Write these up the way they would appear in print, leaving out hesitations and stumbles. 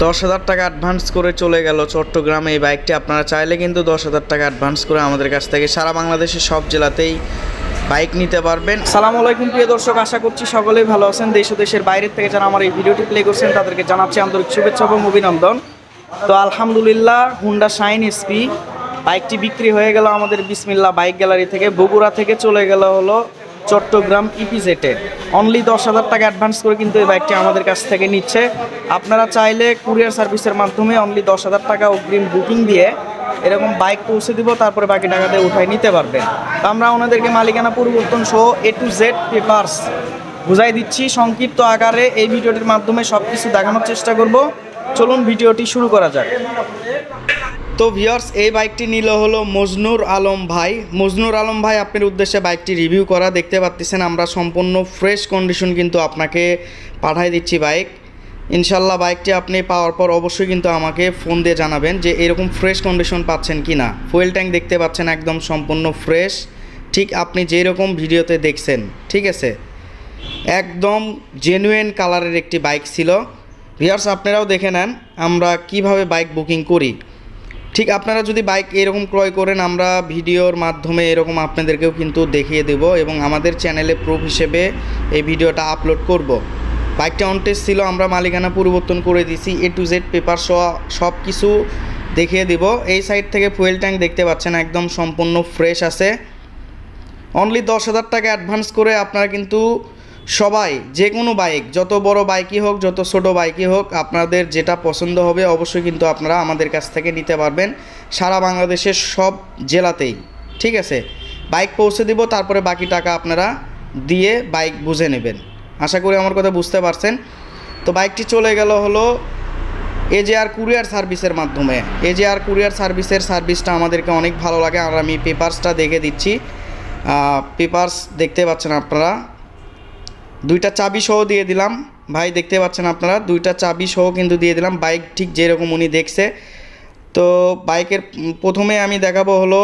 10,000 টাকা অ্যাডভান্স করে চলে গেল চট্টগ্রামে। এই বাইকটি আপনারা চাইলে কিন্তু 10,000 টাকা অ্যাডভান্স করে আমাদের কাছ থেকে সারা বাংলাদেশের সব জেলাতেই বাইক নিতে পারবেন। সালামু আলাইকুম প্রিয় দর্শক, আশা করছি সকলেই ভালো আছেন। দেশ ও দেশের বাইরের থেকে যারা আমার এই ভিডিওটি প্লে করছেন তাদেরকে জানাচ্ছি আন্তরিক শুভেচ্ছা এবং অভিনন্দন। তো আলহামদুলিল্লাহ, হুন্ডা শাইন এসপি বাইকটি বিক্রি হয়ে গেল আমাদের বিসমিল্লাহ বাইক গ্যালারি থেকে। বগুড়া থেকে চলে গেল হলো চট্টগ্রাম ইপিজেটে। অনলি 10,000 টাকা অ্যাডভান্স করে কিন্তু এই বাইকটি আমাদের কাছ থেকে নিচ্ছে। আপনারা চাইলে কুরিয়ার সার্ভিসের মাধ্যমে অনলি 10,000 টাকা অগ্রিম বুকিং দিয়ে এরকম বাইক পৌঁছে দিব, তারপরে বাকি টাকা দিয়ে উঠাই নিতে পারবেন। তো আমরা ওনাদেরকে মালিকানা পরিবর্তন সহ A to Z পেপারস বুঝাই দিচ্ছি সংক্ষিপ্ত আকারে। এই ভিডিওটির মাধ্যমে সব কিছু দেখানোর চেষ্টা করব। চলুন ভিডিওটি শুরু করা যাক। তো ভিউয়ার্স, এই বাইকটি নিল হলো মজনুর আলম ভাই। মজনুর আলম ভাই আপনার উদ্দেশ্যে বাইকটি রিভিউ করা। দেখতে পাচ্ছেন আমরা সম্পূর্ণ ফ্রেশ কন্ডিশন কিন্তু আপনাকে পাঠাই দিচ্ছি বাইক। ইনশাল্লাহ বাইকটি আপনি পাওয়ার পর অবশ্যই কিন্তু আমাকে ফোন দিয়ে জানাবেন যে এরকম ফ্রেশ কন্ডিশন পাচ্ছেন কি না। ফুয়েল ট্যাঙ্ক দেখতে পাচ্ছেন একদম সম্পূর্ণ ফ্রেশ, ঠিক আপনি যেরকম ভিডিওতে দেখছেন, ঠিক আছে। একদম জেনুইন কালারের একটি বাইক ছিল। ভিউয়ার্স আপনারাও দেখে নেন আমরা কিভাবে বাইক বুকিং করি। ঠিক আপনারা যদি বাইক এরকম ক্রয় করেন, আমরা ভিডিওর মাধ্যমে এরকম আপনাদেরকেও কিন্তু দেখিয়ে দেব এবং আমাদের চ্যানেলে প্রুফ হিসেবে এই ভিডিওটা আপলোড করব। বাইকটা অন টেস্ট ছিল, আমরা মালিকানা পরিবর্তন করে দিয়েছি। A to Z পেপার সব কিছু দেখিয়ে দেব। এই সাইড থেকে ফুয়েল ট্যাঙ্ক দেখতে পাচ্ছেন একদম সম্পূর্ণ ফ্রেশ আছে। অনলি 10,000 টাকা অ্যাডভান্স করে আপনারা কিন্তু সবাই যে কোনো বাইক, যত বড় বাইকই হোক যত ছোট বাইকই হোক, আপনাদের যেটা পছন্দ হবে অবশ্যই কিন্তু আপনারা আমাদের কাছ থেকে নিতে পারবেন সারা বাংলাদেশের সব জেলাতেই, ঠিক আছে। বাইক পৌঁছে দিব, তারপরে বাকি টাকা আপনারা দিয়ে বাইক বুঝে নেবেন। আশা করি আমার কথা বুঝতে পারছেন। তো বাইকটি চলে গেল হলো AJR কুরিয়ার সার্ভিসের মাধ্যমে। AJR কুরিয়ার সার্ভিসটা আমাদেরকে অনেক ভালো লাগে। আর আমি পেপারসটা দেখে দিচ্ছি। পেপারস দেখতে পাচ্ছেন আপনারা, দুইটা চাবি সহ দিয়ে দিলাম ভাই। দেখতে পাচ্ছেন আপনারা দুইটা চাবি সহ কিন্তু দিয়ে দিলাম। বাইক ঠিক যেরকম উনি দেখছে। তো বাইকের প্রথমে আমি দেখাবো হলো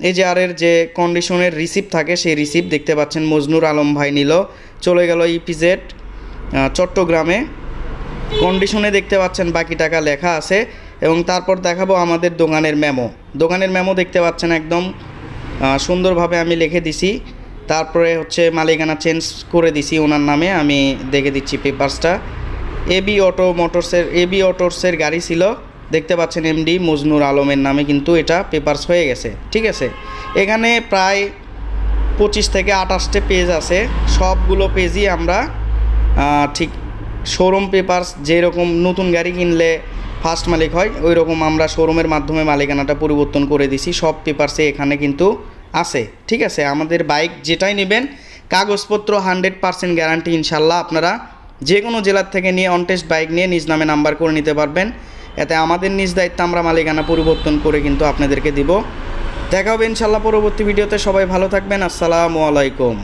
AJR-এর যে কন্ডিশনের রিসিপ্ট থাকে, সেই রিসিপ্ট দেখতে পাচ্ছেন মজনুর আলম ভাই নিল, চলে গেল ইপিজেড চট্টগ্রামে। কন্ডিশনে দেখতে পাচ্ছেন বাকি টাকা লেখা আছে। এবং তারপর দেখাবো আমাদের দোকানের মেমো দেখতে পাচ্ছেন একদম সুন্দরভাবে আমি লিখে দিছি। তারপরে হচ্ছে মালিকানা চেঞ্জ করে দিছি ওনার নামে। আমি দেখে দিচ্ছি পেপারসটা। এবি অটোর্সের গাড়ি ছিল, দেখতে পাচ্ছেন MD মজনুর আলমের নামে কিন্তু এটা পেপারস হয়ে গেছে, ঠিক আছে। এখানে প্রায় 25 থেকে 28টে পেজ আছে। সবগুলো পেজই আমরা ঠিক শোরুম পেপারস যেরকম নতুন গাড়ি কিনলে ফার্স্ট মালিক হয়, ওই রকম আমরা শোরুমের মাধ্যমে মালিকানাটা পরিবর্তন করে দিছি। সব পেপারসে এখানে কিন্তু আছে, ঠিক আছে। আমাদের বাইক যেটাই নেবেন কাগজপত্র 100% গ্যারান্টি ইনশাল্লাহ। আপনারা যে কোনো জেলার থেকে নিয়ে অন টেস্ট বাইক নিয়ে নিজ নামে নাম্বার করে নিতে পারবেন। এতে আমাদের নিজ দায়িত্ব আমরা মালিকানা পরিবর্তন করে কিন্তু আপনাদেরকে দিব। দেখা হবে ইনশাল্লাহ পরবর্তী ভিডিওতে। সবাই ভালো থাকবেন। আসসালামু আলাইকুম।